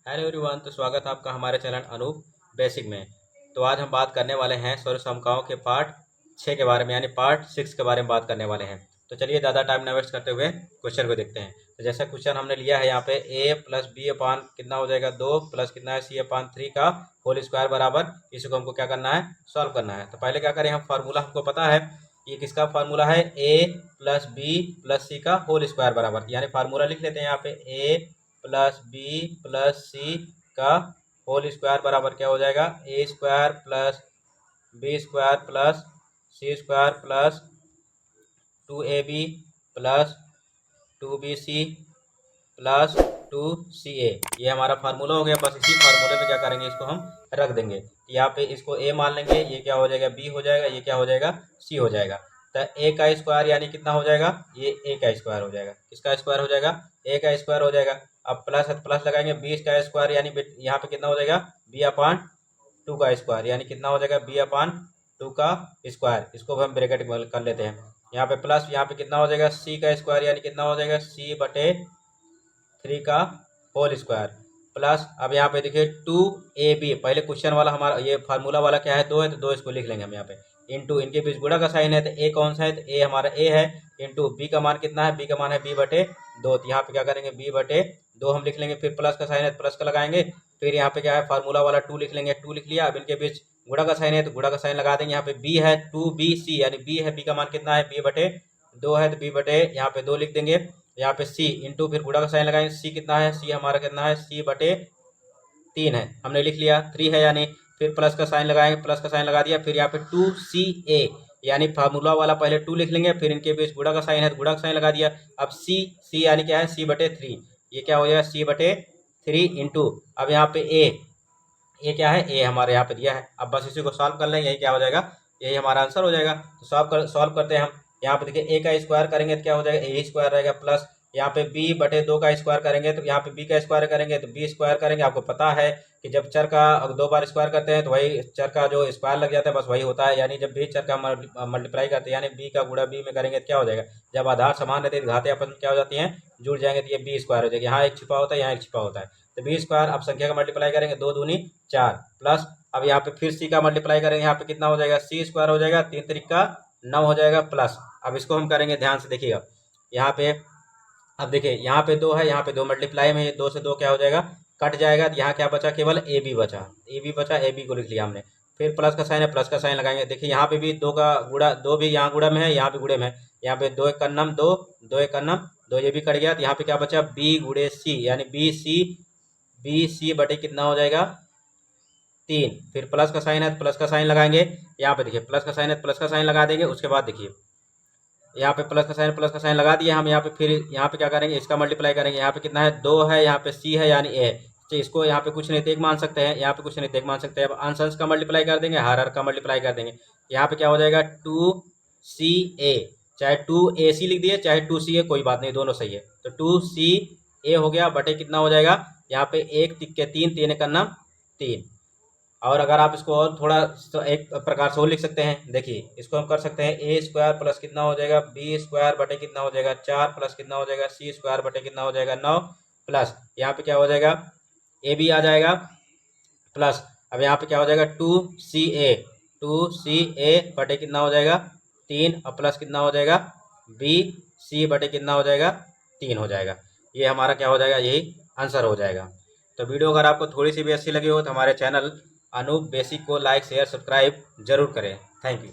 Hello everyone, तो स्वागत है आपका हमारे चैनल अनूप बेसिक में। तो आज हम बात करने वाले हैं सौर समकाओं के पार्ट 6 के बारे में, यानी पार्ट 6 के बारे में बात करने वाले हैं। तो चलिए ज़्यादा टाइम न वेस्ट करते हुए क्वेश्चन को देखते हैं। तो जैसा क्वेश्चन हमने लिया है यहाँ पे a प्लस बी अपान कितना हो जाएगा 2 प्लस कितना है सी अपान 3 का होल स्क्वायर बराबर, इसको हमको क्या करना है, सॉल्व करना है। तो पहले क्या करें, हम फार्मूला हमको पता है, ये किसका फार्मूला है, a plus B plus C का होल स्क्वायर बराबर, यानी फार्मूला लिख लेते हैं यहाँ पे a plus B plus C का होल स्क्वायर बराबर क्या हो जाएगा, A square plus B square plus C square plus 2ab plus 2bc plus 2ca। ये हमारा फार्मूला हो गया। बस इसी फार्मूले में क्या करेंगे, इसको हम रख देंगे। यहाँ पे इसको a मान लेंगे, ये क्या हो जाएगा b हो जाएगा, ये क्या हो जाएगा c हो जाएगा। तो a का स्क्वायर यानी कितना हो जाएगा, ये a का स्क्वायर हो जाएगा। किसका स्क्वायर हो जाएगा, a का स्क्वायर हो जाएगा। अब प्लस है तो प्लस लगाएंगे, 20 का स्क्वायर यानी यहाँ पे कितना हो जाएगा, b अपान 2 का स्क्वायर, यानी कितना हो जाएगा b अपान 2 का स्क्वायर। इसको हम ब्रैकेट कर लेते हैं। यहाँ पे प्लस, यहाँ पे कितना हो जाएगा c का स्क्वायर, यानी कितना हो जाएगा c बटे 3 का होल स्क्वायर प्लस, अब यहाँ पे देखिए 2ab, पहले क्वेश्चन वाला हमारा ये फार्मूला वाला क्या है, 2 है, तो 2 इसको लिख लेंगे हम यहाँ पे। इंटू इनके बीच गुणा का साइन है, तो a कौन सा है, तो a हमारा a है। इंटू b का मान कितना है, b का मान है b बटे 2, तो यहाँ पे क्या करेंगे b बटे 2 हम लिख लेंगे। फिर प्लस का साइन है तो प्लस का लगाएंगे। फिर यहाँ पे क्या है, फार्मूला वाला 2 लिख लेंगे, 2 लिख लिया। अब इनके बीच गुणा का साइन है तो गुणा का साइन लगा देंगे। यहाँ पे b है 2bc, यानी b है, b का मान कितना है, b बटे 2 है, तो b बटे यहाँ पे 2 लिख देंगे। यहाँ पे c इंटू फिर गुणा का साइन लगाएंगे, c कितना है, c हमारा कितना है, c बटे 3 है, हमने लिख लिया 3 है यानी। फिर प्लस का साइन लगाएंगे, प्लस का साइन लगा दिया। फिर यहाँ पे 2ca, यानी फार्मूला वाला पहले 2 लिख लेंगे, फिर इनके बीच गुणा का साइन है तो गुणा का साइन लगा दिया। अब c यानी क्या है, c बटे 3, ये क्या हो जाएगा c बटे 3 इंटू, अब यहाँ पे a क्या है, a हमारे यहाँ पे दिया है। अब बस इसी को सॉल्व कर लेंगे, यही क्या हो जाएगा, यही हमारा आंसर हो जाएगा। तो सॉल्व करते हैं हम। यहाँ पे देखिए a का स्क्वायर करेंगे तो क्या हो जाएगा, a स्क्वायर रहेगा, प्लस यहाँ पे b बटे 2 का स्क्वायर करेंगे तो यहाँ पे b का स्क्वायर करेंगे तो b स्क्वायर करेंगे। आपको पता है कि जब चर का 2 बार स्क्वायर करते हैं तो वही चर का जो स्क्वायर लग जाता है, बस वही होता है। यानी जब भी चर का मल्टीप्लाई करते हैं, यानी b का गुणा b में करेंगे तो क्या हो जाएगा, जब आधार समान रहते हैं घाते आपस में क्या हो जाती हैं, जुड़ जाएंगे, तो ये b स्क्वायर हो जाएगा। यहाँ एक छिपा होता है, यहाँ एक छिपा होता है, तो b स्क्वायर। अब संख्या का मल्टीप्लाई करेंगे, 2 दूनी 4 प्लस, अब यहाँ पे फिर c का मल्टीप्लाई करेंगे, यहाँ पे कितना हो जाएगा, c स्क्वायर हो जाएगा, 3 तरीका 9 हो जाएगा प्लस। अब इसको हम करेंगे, ध्यान से देखिएगा यहाँ पे। अब देखिए यहाँ पे 2 है, यहाँ पे 2 मल्टीप्लाई में, 2 से 2 क्या हो जाएगा, कट जाएगा। तो यहाँ क्या बचा, केवल ए बी बचा, ए बी बचा, ए बी को लिख लिया हमने। फिर प्लस का साइन है, प्लस का साइन लगाएंगे। देखिए यहाँ पे भी 2 का गुणा, 2 भी यहाँ गुणा में है, यहाँ पे गुणे में है। यहाँ पे 2 एक नम 2, 2 एक नम 2, ये भी कट गया। तो यहाँ पे क्या बचा, बी गुणे सी, यानी बी सी बटे कितना हो जाएगा 3। फिर प्लस का साइन है तो प्लस का साइन लगाएंगे। यहाँ पे देखिए प्लस का साइन है तो प्लस का साइन लगा देंगे। उसके बाद देखिए यहाँ पे प्लस का साइन लगा दिया हम। यहाँ पे फिर यहाँ पे क्या करेंगे, इसका मल्टीप्लाई करेंगे। यहाँ पे कितना है, 2 है, यहाँ पे सी है यानी ए है, तो इसको यहाँ पे कुछ नहीं तो एक मान सकते हैं, यहाँ पे कुछ नहीं तो एक मान सकते हैं। अब अंश का मल्टीप्लाई कर देंगे, हर का मल्टीप्लाई कर देंगे। यहाँ पे क्या हो जाएगा 2ca, चाहे 2ac लिख दिए चाहे 2ca, कोई बात नहीं, दोनों सही है। तो 2ca हो गया बटे कितना हो जाएगा, यहाँ पे 1 तिक्के 3, 3 का नाम 3। और अगर आप इसको और थोड़ा एक प्रकार से और लिख सकते हैं, देखिए इसको हम कर सकते हैं, ए स्क्वायर प्लस कितना हो जाएगा, बी स्क्वायर बटे कितना हो जाएगा 4 प्लस कितना हो जाएगा, सी स्क्वायर बटे कितना हो जाएगा 9 प्लस, यहाँ पे क्या हो जाएगा, ए बी आ जाएगा प्लस। अब यहाँ पे क्या हो जाएगा 2ca बटे कितना हो जाएगा 3, और प्लस कितना हो जाएगा बी सी बटे कितना हो जाएगा 3 हो जाएगा। ये हमारा क्या हो जाएगा, यही आंसर हो जाएगा। तो वीडियो अगर आपको थोड़ी सी भी अच्छी लगी हो तो हमारे चैनल अनूप बेसिक को लाइक शेयर सब्सक्राइब जरूर करें। Thank you.